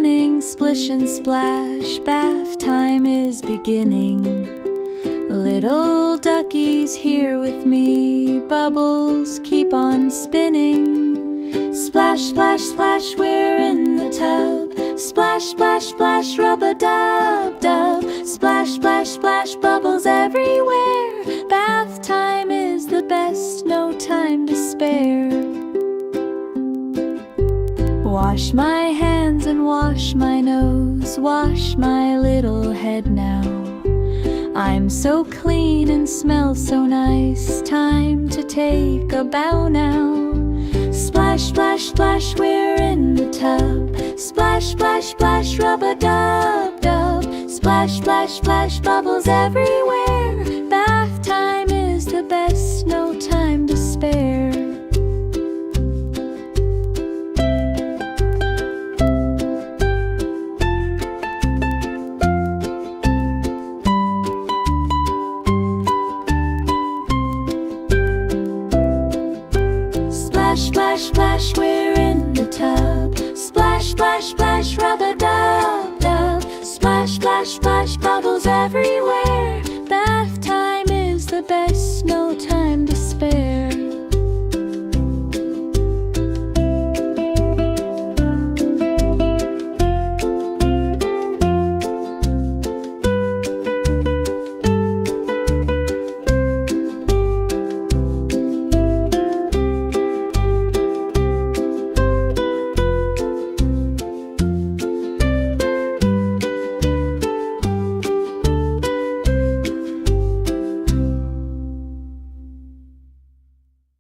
running, splish and splash, bath time is beginning. Little duckies here with me, bubbles keep on spinning. Splash, splash, splash, we're in the tub. Splash, splash, splash, rub-a-dub-dub. Splash, splash, splash, bubbles everywhere. Bath time is the best, no time to spare. Wash my hands and wash my nose, wash my little head now. I'm so clean and smell so nice, time to take a bow now. Splash, splash, splash, we're in the tub. Splash, splash, splash, rub-a-dub-dub. Splash, splash, splash, bubbles everywhere.